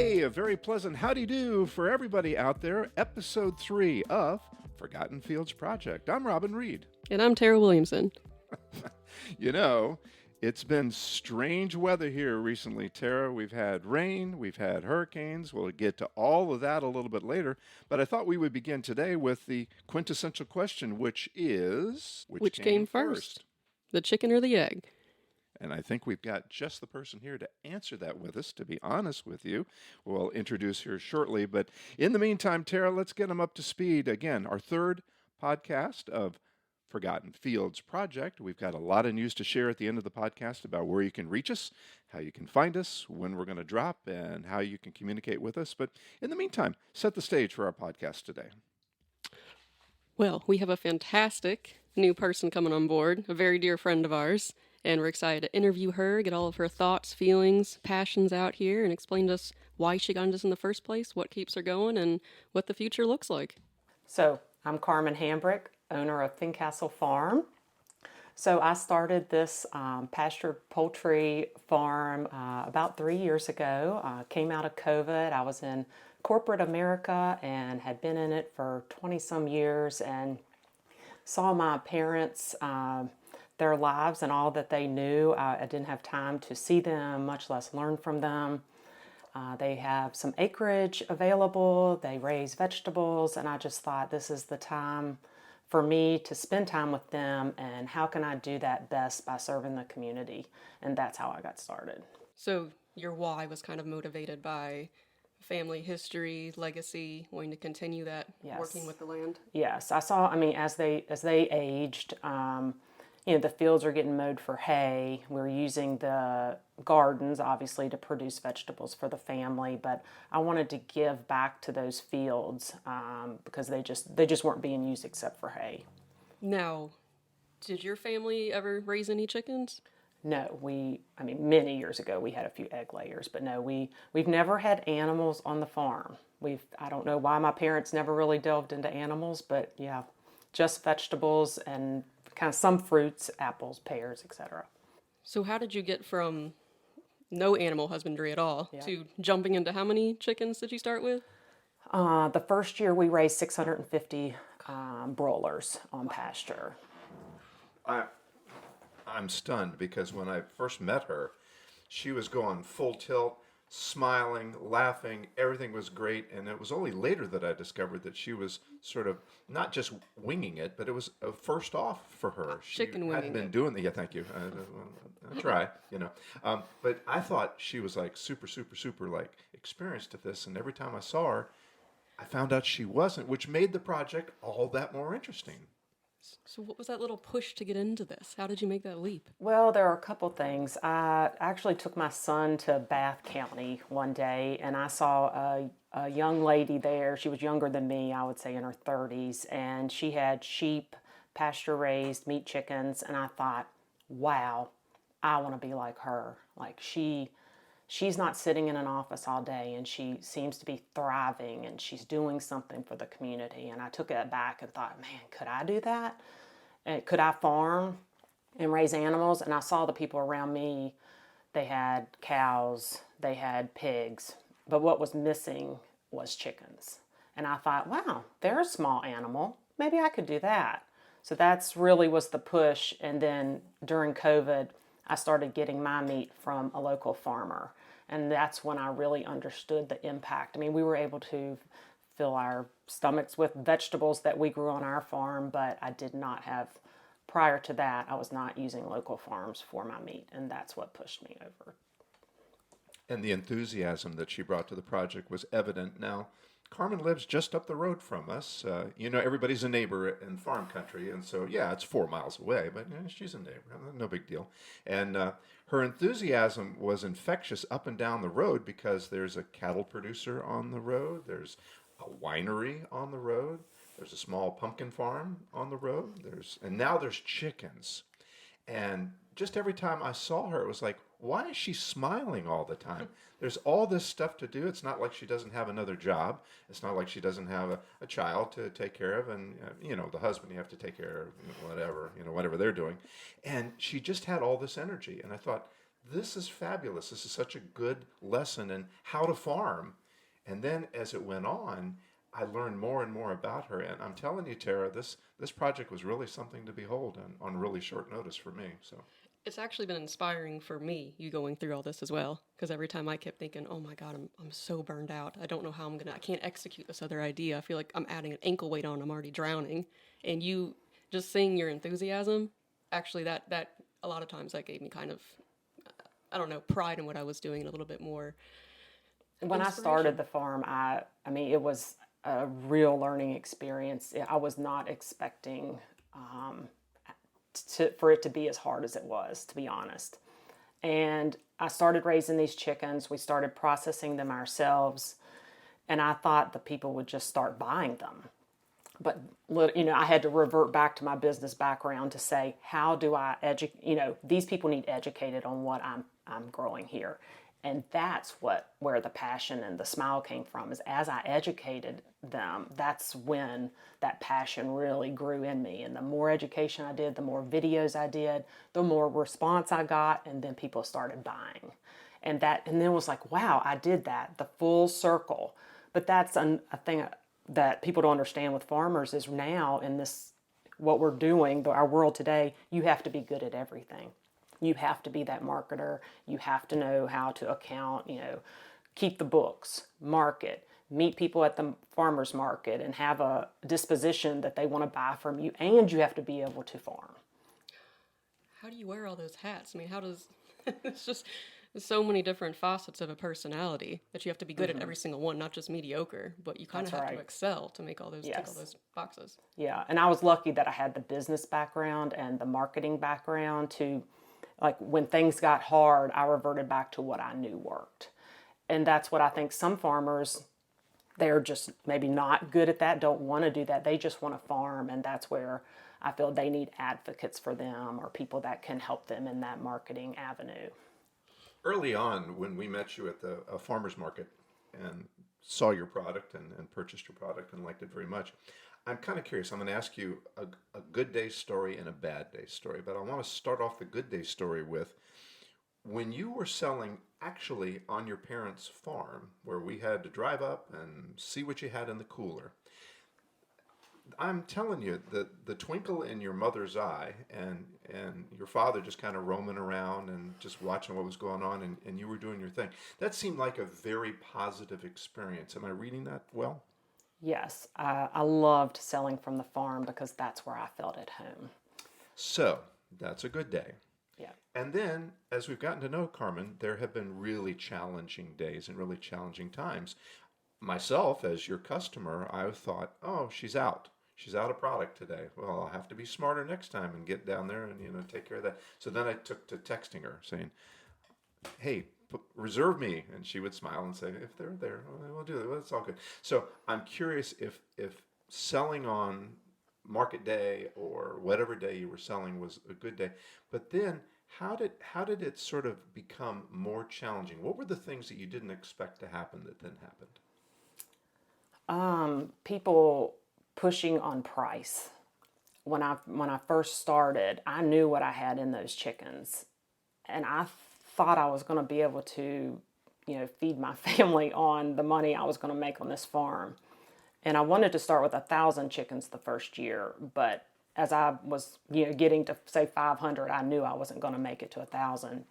Hey, a very pleasant howdy-do for everybody out there. Episode 3 of Forgotten Fields Project. I'm Robin Reed. And I'm Tara Williamson. You know, it's been strange weather here recently, Tara. We've had rain, we've had hurricanes. We'll get to all of that a little bit later. But I thought we would begin today with the quintessential question, which is... Which came first? The chicken or the egg? And I think we've got just the person here to answer that with us, to be honest with you. We'll introduce her shortly. But in the meantime, Tara, let's get them up to speed. Again, our third podcast of Forgotten Fields Project. We've got a lot of news to share at the end of the podcast about where you can reach us, how you can find us, when we're going to drop, and how you can communicate with us. But in the meantime, set the stage for our podcast today. Well, we have a fantastic new person coming on board, a very dear friend of ours. And we're excited to interview her, get all of her thoughts, feelings, passions out here, and explain to us why she got into this in the first place, what keeps her going, and what the future looks like. So, I'm Carmen Hambrick, owner of Fincastle Farm. So, I started this pasture poultry farm about 3 years ago. Came out of COVID. I was in corporate America and had been in it for 20-some years and saw my parents... their lives and all that they knew. I didn't have time to see them, much less learn from them. They have some acreage available, they raise vegetables, and I just thought this is the time for me to spend time with them, and how can I do that best by serving the community? And that's how I got started. So your why was kind of motivated by family history, legacy, wanting to continue that, Yes. Working with the land? Yes, I saw, as they aged, the fields are getting mowed for hay. We're using the gardens, obviously, to produce vegetables for the family. But I wanted to give back to those fields because they just weren't being used except for hay. Now, did your family ever raise any chickens? No, many years ago we had a few egg layers, but no, we've never had animals on the farm. I don't know why my parents never really delved into animals, but yeah, just vegetables and kind of some fruits, apples, pears, etc. So how did you get from no animal husbandry at all to jumping into how many chickens did you start with? The first year we raised 650 broilers on pasture. I'm stunned because when I first met her, she was going full tilt, smiling, laughing, everything was great, and it was only later that I discovered that she was sort of not just winging it, but it was a first off for her. She hadn't been doing the, thank you. I try, but I thought she was like super like experienced at this, and every time I saw her, I found out she wasn't, which made the project all that more interesting. So what was that little push to get into this? How did you make that leap? Well, there are a couple things. I actually took my son to Bath County one day, and I saw a young lady there. She was younger than me, I would say in her 30s, and she had sheep, pasture-raised meat chickens, and I thought, wow, I want to be like her. Like she's not sitting in an office all day, and she seems to be thriving, and she's doing something for the community. And I took it back and thought, man, could I do that? Could I farm and raise animals? And I saw the people around me, they had cows, they had pigs, but what was missing was chickens. And I thought, wow, they're a small animal. Maybe I could do that. So that's really was the push. And then during COVID, I started getting my meat from a local farmer. And that's when I really understood the impact. We were able to fill our stomachs with vegetables that we grew on our farm, but I did not have, prior to that, I was not using local farms for my meat. And that's what pushed me over. And the enthusiasm that she brought to the project was evident. Now, Carmen lives just up the road from us. Everybody's a neighbor in farm country, and so, yeah, it's 4 miles away, but she's a neighbor. No big deal. And her enthusiasm was infectious up and down the road because there's a cattle producer on the road, there's a winery on the road, there's a small pumpkin farm on the road, and now there's chickens. And just every time I saw her, it was like, why is she smiling all the time? There's all this stuff to do. It's not like she doesn't have another job. It's not like she doesn't have a child to take care of, and the husband you have to take care of, whatever they're doing. And she just had all this energy, and I thought, this is fabulous. This is such a good lesson in how to farm. And then as it went on, I learned more and more about her. And I'm telling you, Tara, this project was really something to behold on really short notice for me. So It's actually been inspiring for me, you going through all this as well, because every time I kept thinking, oh my God, I'm so burned out. I don't know how I can't execute this other idea. I feel like I'm adding an ankle weight on, I'm already drowning. And you just seeing your enthusiasm, actually that a lot of times that gave me kind of, I don't know, pride in what I was doing and a little bit more When I started the farm, I mean, it was a real learning experience. I was not expecting for it to be as hard as it was, to be honest. And I started raising these chickens. We started processing them ourselves. And I thought the people would just start buying them. But, I had to revert back to my business background to say, how do I educate, these people need educated on what I'm growing here. And that's where the passion and the smile came from, is as I educated them, that's when that passion really grew in me. And the more education I did, the more videos I did, the more response I got, and then people started buying. And then it was like, wow, I did that, the full circle. But that's a thing that people don't understand with farmers is now in this, what we're doing, our world today, you have to be good at everything. You have to be that marketer. You have to know how to account, keep the books, market, meet people at the farmer's market, and have a disposition that they want to buy from you. And you have to be able to farm. How do you wear all those hats? I mean, how does, it's just so many different facets of a personality that you have to be good at every single one, not just mediocre, but you kind of have to excel to make all those, tick all those boxes. Yeah. And I was lucky that I had the business background and the marketing background to, like, when things got hard, I reverted back to what I knew worked. And that's what I think some farmers, they're just maybe not good at that, don't want to do that. They just want to farm. And that's where I feel they need advocates for them or people that can help them in that marketing avenue. early on, when we met you at the farmer's market and saw your product and purchased your product and liked it very much, I'm kind of curious. I'm going to ask you a good day story and a bad day story, but I want to start off the good day story with when you were selling actually on your parents' farm, where we had to drive up and see what you had in the cooler. I'm telling you, the twinkle in your mother's eye and your father just kind of roaming around and just watching what was going on, and you were doing your thing. That seemed like a very positive experience. Am I reading that well? Yes, I loved selling from the farm because that's where I felt at home. So that's a good day. Yeah. And then, as we've gotten to know Carmen, there have been really challenging days and really challenging times. Myself, as your customer, I thought, oh, she's out. She's out of product today. Well, I'll have to be smarter next time and get down there and take care of that. So then I took to texting her saying, hey, reserve me. And she would smile and say, if they're there, we'll do it. Well, it's all good. So I'm curious if selling on market day or whatever day you were selling was a good day. But then how did it sort of become more challenging? What were the things that you didn't expect to happen that then happened? People pushing on price. When I first started, I knew what I had in those chickens, and I thought I was going to be able to, feed my family on the money I was going to make on this farm. And I wanted to start with 1,000 chickens the first year, but as I was, getting to say 500, I knew I wasn't going to make it to 1,000.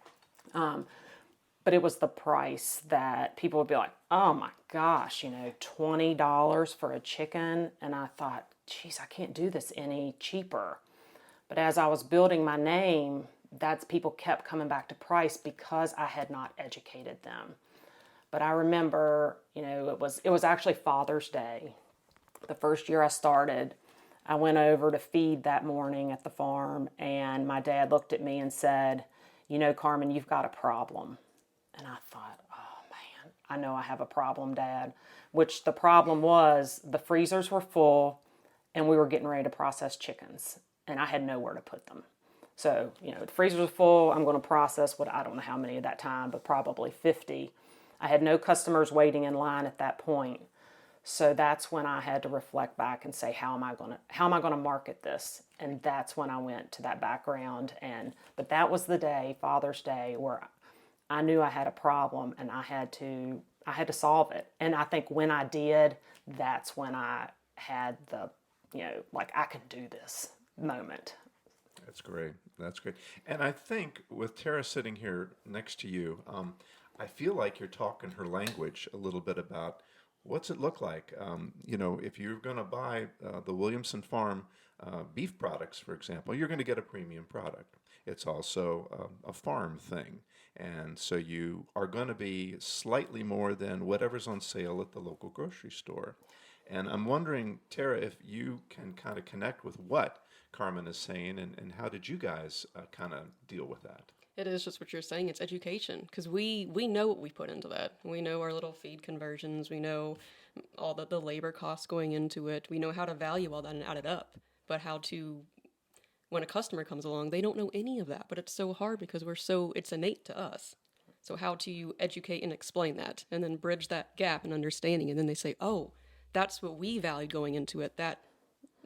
But it was the price that people would be like, oh my gosh, $20 for a chicken. And I thought, geez, I can't do this any cheaper. But as I was building my name, people kept coming back to price because I had not educated them. But I remember, it was actually Father's Day. The first year I started, I went over to feed that morning at the farm, and my dad looked at me and said, Carmen, you've got a problem. And I thought, oh man, I know I have a problem, Dad. Which the problem was the freezers were full and we were getting ready to process chickens and I had nowhere to put them. So, the freezers were full. I'm going to process I don't know how many at that time, but probably 50. I had no customers waiting in line at that point. So that's when I had to reflect back and say, how am I going to market this? And that's when I went to that background. But that was the day, Father's Day, where I knew I had a problem and I had to solve it. And I think when I did, that's when I had the, like I could do this moment. That's great. That's great. And I think with Tara sitting here next to you, I feel like you're talking her language a little bit about what's it look like. If you're going to buy the Williamson Farm beef products, for example, you're going to get a premium product. It's also a farm thing. And so you are going to be slightly more than whatever's on sale at the local grocery store. And I'm wondering, Tara, if you can kind of connect with what Carmen is saying, and how did you guys kind of deal with that? It is just what you're saying. It's education, because we know what we put into that. We know our little feed conversions. We know all the labor costs going into it. We know how to value all that and add it up. But when a customer comes along, they don't know any of that. But it's so hard because it's innate to us. So how do you educate and explain that, and then bridge that gap in understanding? And then they say, oh, that's what we valued going into it. That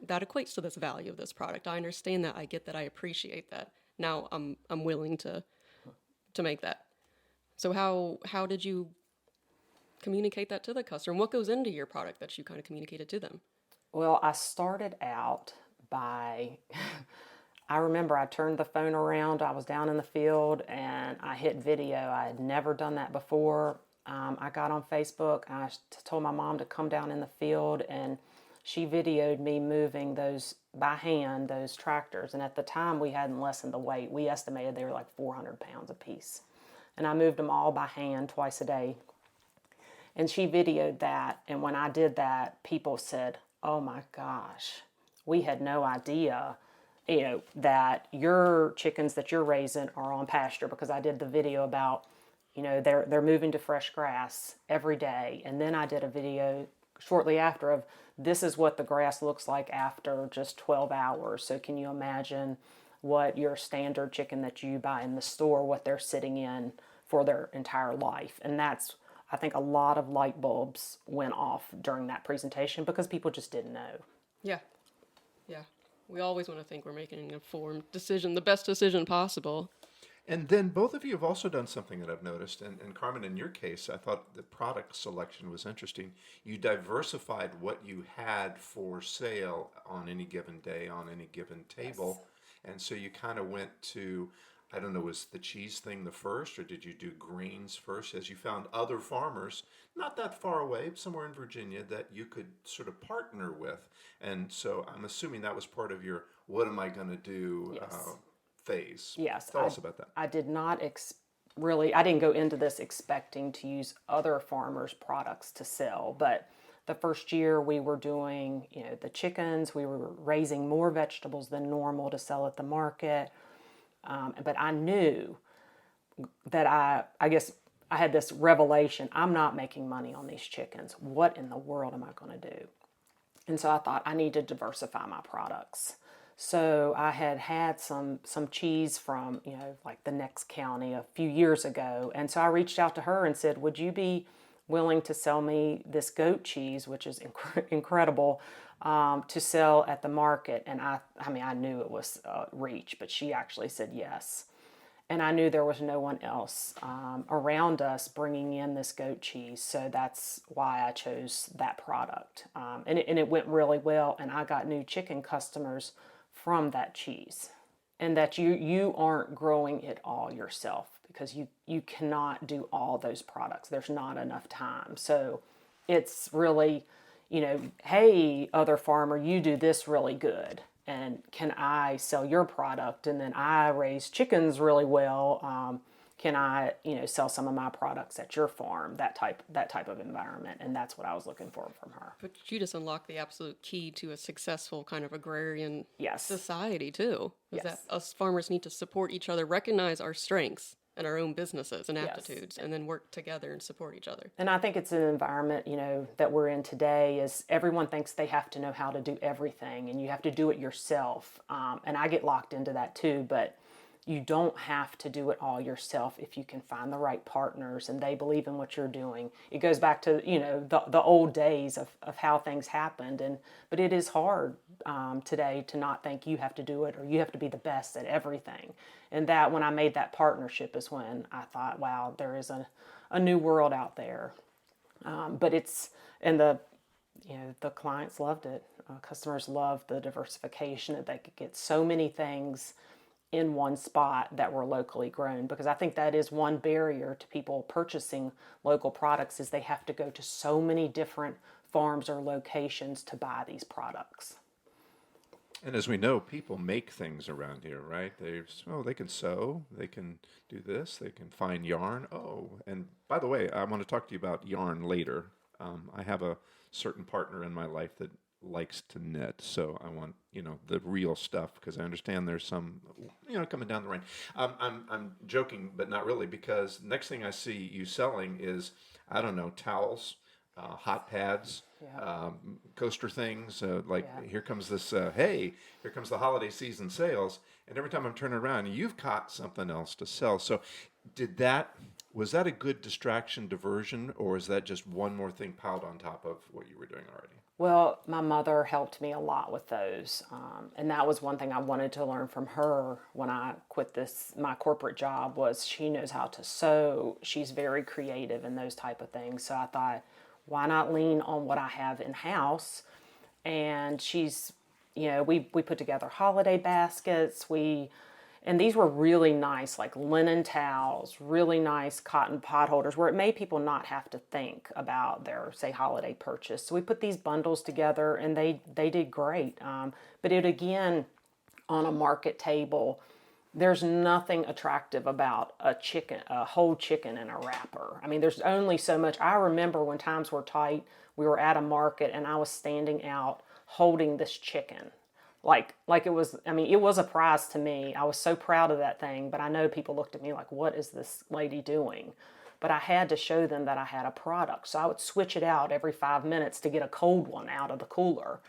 equates to this value of this product. I understand that. I get that. I appreciate that. Now I'm willing to make that. So how did you communicate that to the customer? And what goes into your product that you kind of communicated to them? Well, I started out by, I remember I turned the phone around. I was down in the field and I hit video. I had never done that before. I got on Facebook. I told my mom to come down in the field, and she videoed me moving those by hand, those tractors. And at the time, we hadn't lessened the weight. We estimated they were like 400 pounds a piece. And I moved them all by hand twice a day. And she videoed that. And when I did that, people said, oh my gosh, we had no idea, that your chickens that you're raising are on pasture, because I did the video about, they're moving to fresh grass every day. And then I did a video shortly after of, this is what the grass looks like after just 12 hours. So can you imagine what your standard chicken that you buy in the store, what they're sitting in for their entire life? And that's, I think a lot of light bulbs went off during that presentation because people just didn't know. Yeah. Yeah. We always want to think we're making an informed decision, the best decision possible. And then both of you have also done something that I've noticed, and Carmen, in your case, I thought the product selection was interesting. You diversified what you had for sale on any given day, on any given table. Yes. And so you kind of went to, I don't know, was the cheese thing the first, or did you do grains first, as you found other farmers, not that far away, somewhere in Virginia, that you could sort of partner with? And so I'm assuming that was part of your, what am I going to do? Yes. Phase. Yes. Tell us about that. I did not I didn't go into this expecting to use other farmers' products to sell, but the first year we were doing, the chickens, we were raising more vegetables than normal to sell at the market. But I knew that I guess I had this revelation, I'm not making money on these chickens. What in the world am I going to do? And so I thought I need to diversify my products. So I had some cheese from, like the next county a few years ago. And so I reached out to her and said, would you be willing to sell me this goat cheese, which is incredible, to sell at the market? And I knew it was reach, but she actually said yes. And I knew there was no one else around us bringing in this goat cheese. So that's why I chose that product. And it went really well. And I got new chicken customers from that cheese, and that you aren't growing it all yourself, because you cannot do all those products. There's not enough time. So it's really, hey, other farmer, you do this really good, and can I sell your product? And then I raise chickens really well. Can I, sell some of my products at your farm? That type of environment, and that's what I was looking for from her. But you just unlocked the absolute key to a successful kind of agrarian Yes. society too. Is Yes. that us farmers need to support each other, recognize our strengths and our own businesses and Yes. aptitudes, and then work together and support each other. And I think it's an environment, that we're in today, is everyone thinks they have to know how to do everything, and you have to do it yourself. And I get locked into that too, but you don't have to do it all yourself if you can find the right partners and they believe in what you're doing. It goes back to, the old days of how things happened. But it is hard. today to not think you have to do it or you have to be the best at everything. And that when I made that partnership is when I thought, wow, there is a new world out there. But it's, and the clients loved it. Customers loved the diversification, that they could get so many things in one spot that were locally grown, because I think that is one barrier to people purchasing local products, is they have to go to so many different farms or locations to buy these products. And as we know, people make things around here, right? They can sew, they can do this, they can find yarn. Oh, and by the way, I want to talk to you about yarn later. I have a certain partner in my life that likes to knit, so I want the real stuff, because I understand there's some coming down the line. I'm joking, but not really, because next thing I see you selling is, I don't know, towels, hot pads, coaster things. Here comes this. Hey, here comes the holiday season sales, and every time I'm turning around, you've got something else to sell. So, was that a good distraction, diversion, or is that just one more thing piled on top of what you were doing already? Well, my mother helped me a lot with those, and that was one thing I wanted to learn from her when I quit my corporate job. Was she knows how to sew. She's very creative in those type of things. So I thought, why not lean on what I have in house? And she's, we put together holiday baskets. And these were really nice, like linen towels, really nice cotton pot holders, where it made people not have to think about their, say, holiday purchase. So we put these bundles together, and they did great. But again, on a market table, there's nothing attractive about a whole chicken in a wrapper. I mean, there's only so much. I remember when times were tight, we were at a market, and I was standing out holding this chicken. Like it was, it was a prize to me. I was so proud of that thing, but I know people looked at me like, what is this lady doing? But I had to show them that I had a product. So I would switch it out every 5 minutes to get a cold one out of the cooler.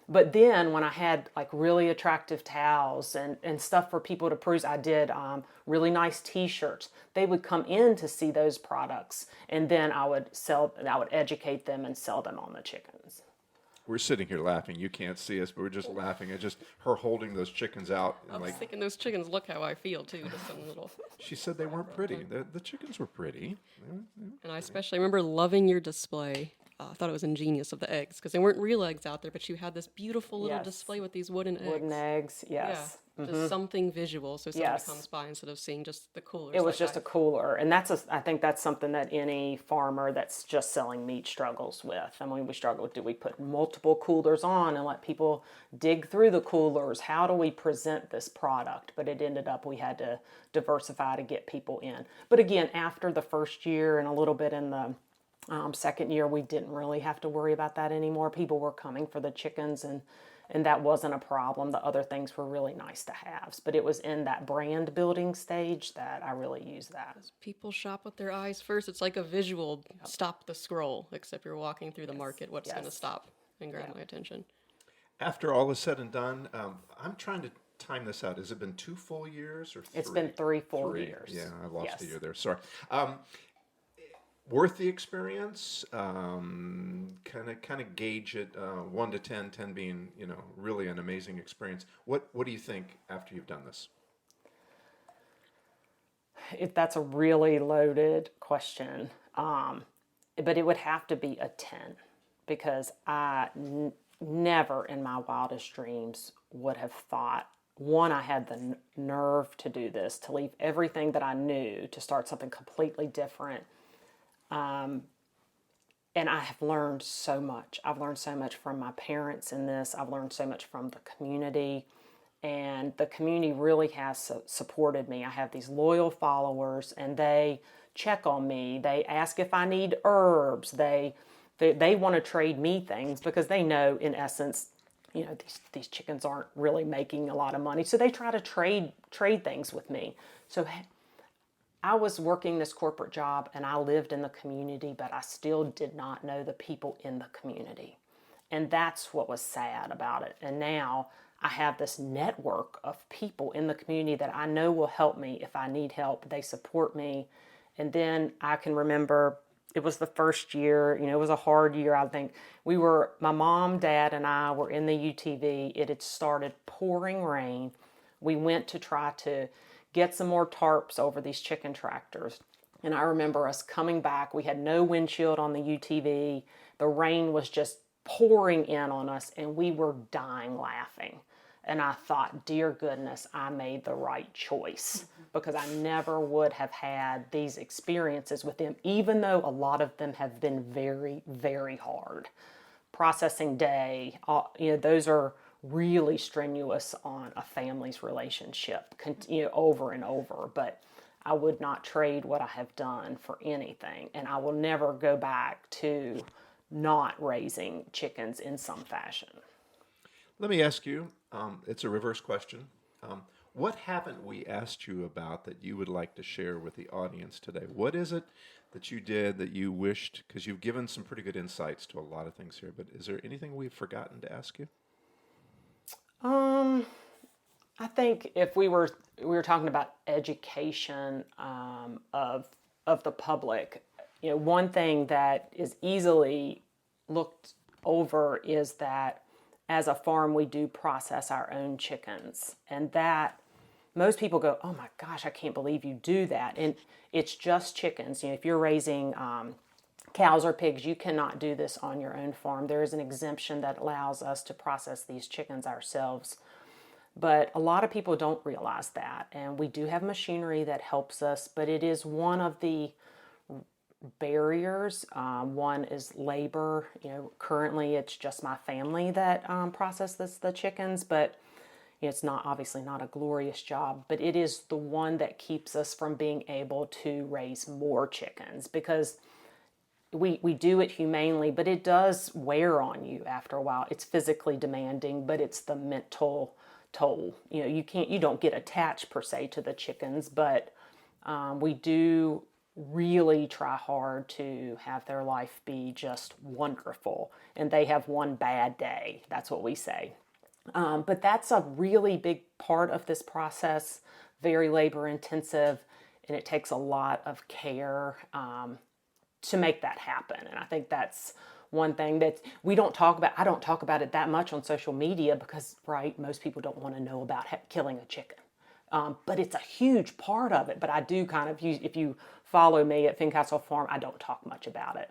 But then when I had like really attractive towels and stuff for people to peruse, I did really nice t-shirts. They would come in to see those products, and then I would educate them and sell them on the chickens. We're sitting here laughing. You can't see us, but we're just laughing at just her holding those chickens out. I was thinking those chickens look how I feel, too, just some little... She said they weren't pretty. The chickens were pretty. And I especially remember loving your display. I thought it was ingenious of the eggs, because they weren't real eggs out there, but you had this beautiful little display with these wooden eggs. Wooden eggs, yes. Yeah, just something visual, so somebody comes by instead of seeing just the coolers. It was just a cooler, and I think that's something that any farmer that's just selling meat struggles with. We struggle. Do we put multiple coolers on and let people dig through the coolers? How do we present this product? But it ended up we had to diversify to get people in. But again, after the first year and a little bit in the second year, we didn't really have to worry about that anymore. People were coming for the chickens, and that wasn't a problem. The other things were really nice to have. But it was in that brand building stage that I really used that. People shop with their eyes first. It's like a visual stop the scroll, except you're walking through the market. What's going to stop and grab my attention? After all is said and done, I'm trying to time this out. Has it been 2 full years or 3? It's been 3 full years. Yeah, I lost a year there. Sorry. Worth the experience? Kind of gauge it 1 to 10, 10 being really an amazing experience. What do you think after you've done this? If that's a really loaded question, but it would have to be a 10, because I never in my wildest dreams would have thought, one, I had the nerve to do this, to leave everything that I knew to start something completely different. And I have learned so much. I've learned so much from my parents in this. I've learned so much from the community. And the community really has supported me. I have these loyal followers, and they check on me. They ask if I need herbs. They want to trade me things, because they know, in essence, these chickens aren't really making a lot of money. So they try to trade things with me. So I was working this corporate job, and I lived in the community, but I still did not know the people in the community. And that's what was sad about it. And now I have this network of people in the community that I know will help me if I need help. They support me. And then I can remember It was the first year, it was a hard year. I think my mom, dad, and I were in the UTV. It had started pouring rain. We went to try to get some more tarps over these chicken tractors. And I remember us coming back. We had no windshield on the UTV. The rain was just pouring in on us, and we were dying laughing. And I thought, dear goodness, I made the right choice, because I never would have had these experiences with them, even though a lot of them have been very, very hard. Processing day, those are really strenuous on a family's relationship, over and over. But I would not trade what I have done for anything. And I will never go back to not raising chickens in some fashion. Let me ask you, it's a reverse question. What haven't we asked you about that you would like to share with the audience today? What is it that you did that you wished, because you've given some pretty good insights to a lot of things here, but is there anything we've forgotten to ask you? I think if we were talking about education of the public, one thing that is easily looked over is that as a farm we do process our own chickens, and that most people go, oh my gosh, I can't believe you do that. And it's just chickens. If you're raising cows or pigs, you cannot do this on your own farm. There is an exemption that allows us to process these chickens ourselves. But a lot of people don't realize that. And we do have machinery that helps us, but it is one of the barriers. One is labor. Currently it's just my family that processes the chickens, but it's obviously not a glorious job, but it is the one that keeps us from being able to raise more chickens, because we do it humanely, but it does wear on you after a while. It's physically demanding, but it's the mental toll. You don't get attached per se to the chickens, but we do really try hard to have their life be just wonderful, and they have one bad day. That's what we say. But that's a really big part of this process, very labor intensive, and it takes a lot of care to make that happen. And I think that's one thing that we don't talk about. I don't talk about it that much on social media because, right, most people don't want to know about killing a chicken. But it's a huge part of it. But I do kind of, if you follow me at Fincastle Farm, I don't talk much about it.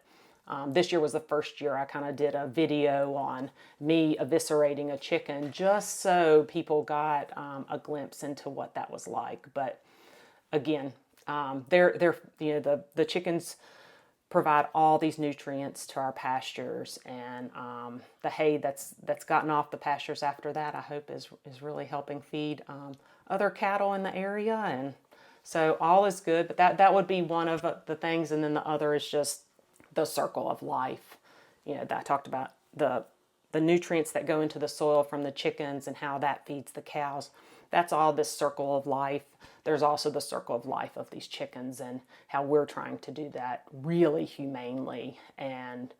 This year was the first year I kind of did a video on me eviscerating a chicken, just so people got a glimpse into what that was like. But again, the chickens provide all these nutrients to our pastures, and the hay that's gotten off the pastures after that, I hope is really helping feed other cattle in the area. And so all is good, but that would be one of the things. And then the other is just the circle of life. That I talked about the nutrients that go into the soil from the chickens and how that feeds the cows. That's all this circle of life. There's also the circle of life of these chickens and how we're trying to do that really humanely. And,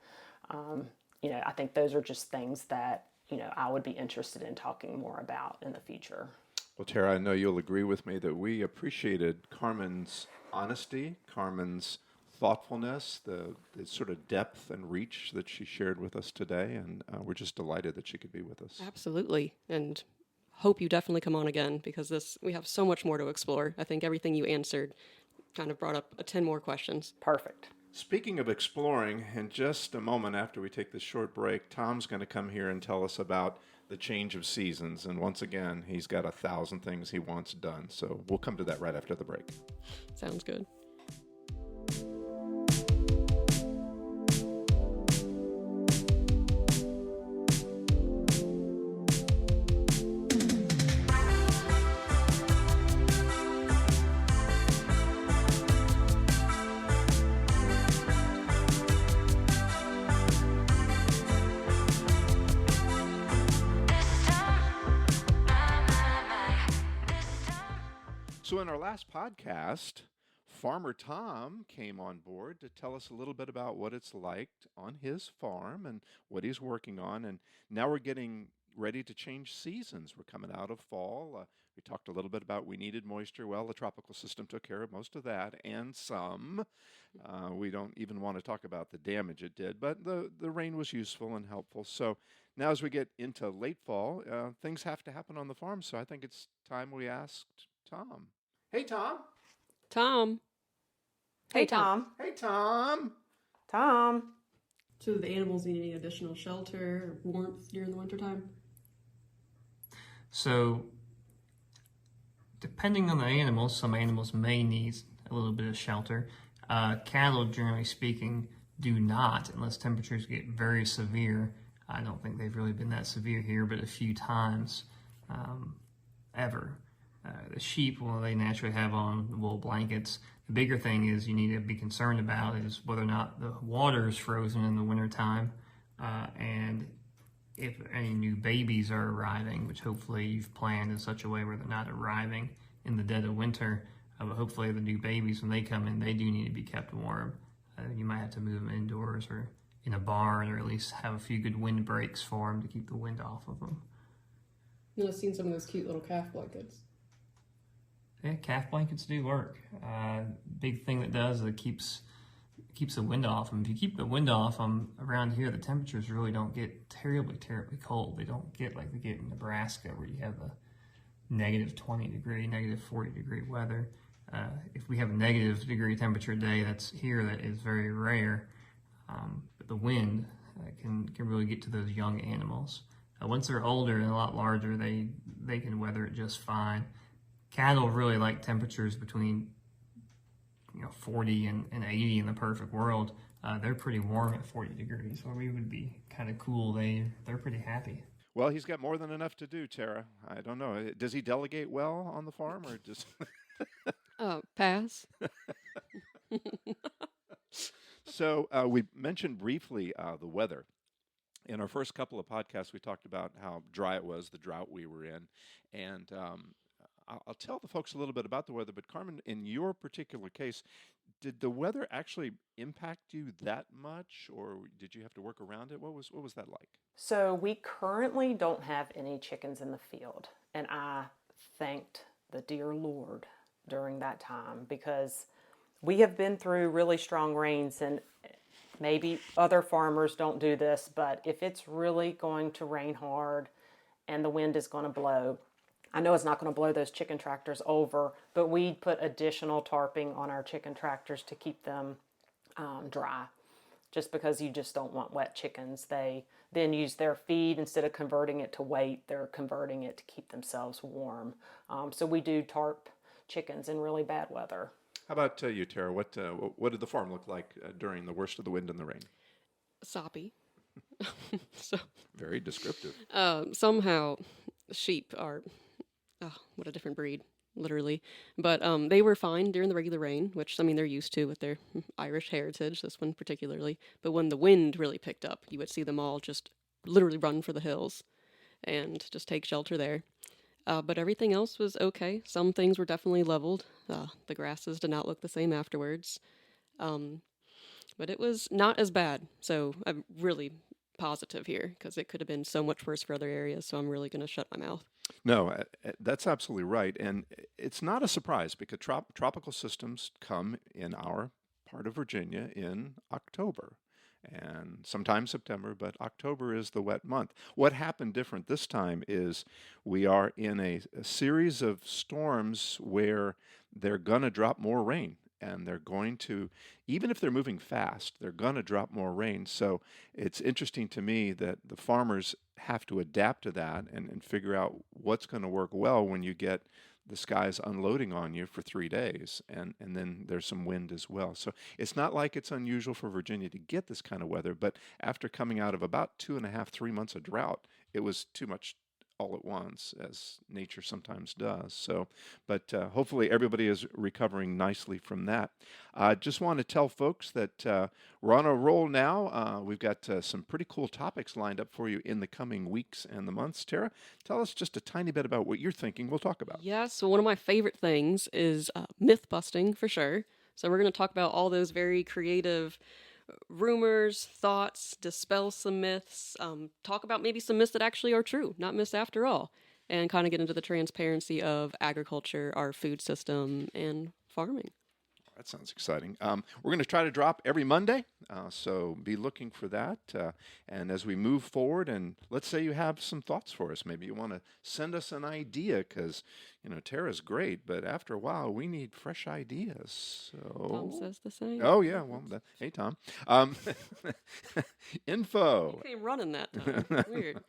I think those are just things that, I would be interested in talking more about in the future. Well, Tara, I know you'll agree with me that we appreciated Carmen's honesty, Carmen's thoughtfulness, the sort of depth and reach that she shared with us today, and we're just delighted that she could be with us. Absolutely, and hope you definitely come on again, because we have so much more to explore. I think everything you answered kind of brought up 10 more questions. Perfect. Speaking of exploring, in just a moment after we take this short break, Tom's going to come here and tell us about the change of seasons. And once again, he's got 1,000 things he wants done. So we'll come to that right after the break. Sounds good. So in our last podcast, Farmer Tom came on board to tell us a little bit about what it's like on his farm and what he's working on. And now we're getting ready to change seasons. We're coming out of fall. We talked a little bit about we needed moisture. Well, the tropical system took care of most of that and some. We don't even want to talk about the damage it did, but the rain was useful and helpful. So now as we get into late fall, things have to happen on the farm. So I think it's time we asked Tom. Hey, Tom. Tom. Hey, Tom. Hey, Tom. Tom. So do the animals need any additional shelter or warmth during the wintertime? So, depending on the animals, some animals may need a little bit of shelter. Cattle, generally speaking, do not, unless temperatures get very severe. I don't think they've really been that severe here, but a few times ever. The sheep, well, they naturally have on wool blankets. The bigger thing is you need to be concerned about is whether or not the water is frozen in the wintertime, and if any new babies are arriving, which hopefully you've planned in such a way where they're not arriving in the dead of winter. But hopefully the new babies, when they come in, they do need to be kept warm. You might have to move them indoors or in a barn, or at least have a few good wind breaks for them to keep the wind off of them. I've seen some of those cute little calf blankets. Yeah, calf blankets do work. Big thing that does is it keeps the wind off them. If you keep the wind off them, around here the temperatures really don't get terribly cold. They don't get like they get in Nebraska, where you have the negative 20 degree, negative 40 degree weather. If we have a negative degree temperature day, that is very rare. But the wind can really get to those young animals. Once they're older and a lot larger, they can weather it just fine. Cattle really like temperatures between 40 and 80 in the perfect world. They're pretty warm at 40 degrees, or we would be kind of cool. They're pretty happy. Well, he's got more than enough to do, Tara. I don't know. Does he delegate well on the farm, or just... Pass. So we mentioned briefly the weather. In our first couple of podcasts, we talked about how dry it was, the drought we were in. And I'll tell the folks a little bit about the weather. But Carmen, in your particular case, did the weather actually impact you that much, or did you have to work around it? What was that like? So we currently don't have any chickens in the field. And I thanked the dear Lord during that time, because we have been through really strong rains, and maybe other farmers don't do this, but if it's really going to rain hard and the wind is going to blow, I know it's not going to blow those chicken tractors over, but we put additional tarping on our chicken tractors to keep them dry, just because you just don't want wet chickens. They then use their feed, instead of converting it to weight, they're converting it to keep themselves warm. So we do tarp chickens in really bad weather. How about you, Tara? What did the farm look like during the worst of the wind and the rain? Soppy. So Very descriptive. somehow sheep are, what a different breed, literally. But they were fine during the regular rain, which, I mean, they're used to with their Irish heritage, this one particularly. But when the wind really picked up, you would see them all just literally run for the hills and just take shelter there. But everything else was okay. Some things were definitely leveled. The grasses did not look the same afterwards. But it was not as bad. So I'm really positive here, because it could have been so much worse for other areas. So I'm really going to shut my mouth. No, that's absolutely right. And it's not a surprise, because tropical systems come in our part of Virginia in October. And sometimes September, but October is the wet month. What happened different this time is we are in a series of storms where they're going to drop more rain, and they're going to, even if they're moving fast, they're going to drop more rain. So it's interesting to me that the farmers have to adapt to that and figure out what's going to work well when you get the skies unloading on you for 3 days, and then there's some wind as well. So it's not like it's unusual for Virginia to get this kind of weather, but after coming out of about 2.5, 3 months of drought, it was too much all at once, as nature sometimes does. So, but hopefully everybody is recovering nicely from that. I just want to tell folks that we're on a roll now. We've got some pretty cool topics lined up for you in the coming weeks and the months. Tara, tell us just a tiny bit about what you're thinking we'll talk about. Yeah, so one of my favorite things is myth busting, for sure. So we're going to talk about all those very creative rumors, thoughts, dispel some myths, talk about maybe some myths that actually are true, not myths after all. and kind of get into the transparency of agriculture, our food system, and farming. That sounds exciting. We're going to try to drop every Monday, so be looking for that. And as we move forward, and let's say you have some thoughts for us, maybe you want to send us an idea, because Tara's great, but after a while we need fresh ideas. Tom So, says the same. oh yeah, well, hey Tom, info. He came running that time. Weird.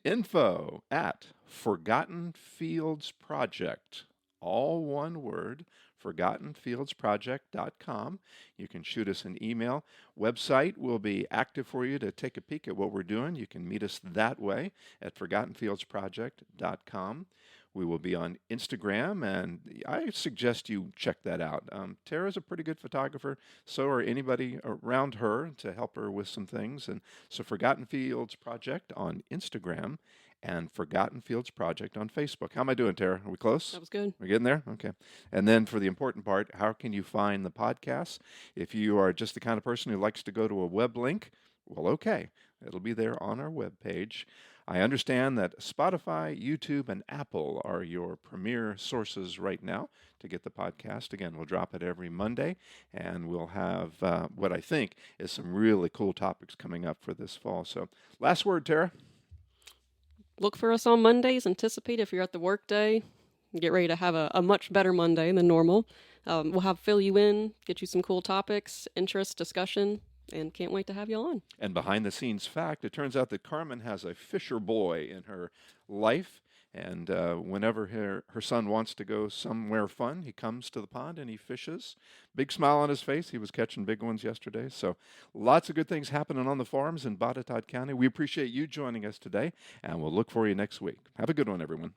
Info at Forgotten Fields Project. All one word, ForgottenFieldsProject.com. You can shoot us an email. Website will be active for you to take a peek at what we're doing. You can meet us that way at ForgottenFieldsProject.com. We will be on Instagram, and I suggest you check that out. Tara's a pretty good photographer, so are anybody around her to help her with some things. And so Forgotten Fields Project on Instagram and Forgotten Fields Project on Facebook. How am I doing, Tara? Are we close? That was good. We're getting there? Okay. And then for the important part, how can you find the podcast? If you are just the kind of person who likes to go to a web link, well, okay. It'll be there on our web page. I understand that Spotify, YouTube, and Apple are your premier sources right now to get the podcast. Again, we'll drop it every Monday, and we'll have what I think is some really cool topics coming up for this fall. So, last word, Tara. Look for us on Mondays. Anticipate if you're at the work day. Get ready to have a much better Monday than normal. We'll fill you in, get you some cool topics, interest, discussion, and can't wait to have you on. And behind the scenes fact, it turns out that Carmen has a fisher boy in her life. And whenever her son wants to go somewhere fun, he comes to the pond and he fishes. Big smile on his face. He was catching big ones yesterday. So lots of good things happening on the farms in Botetourt County. We appreciate you joining us today, and we'll look for you next week. Have a good one, everyone.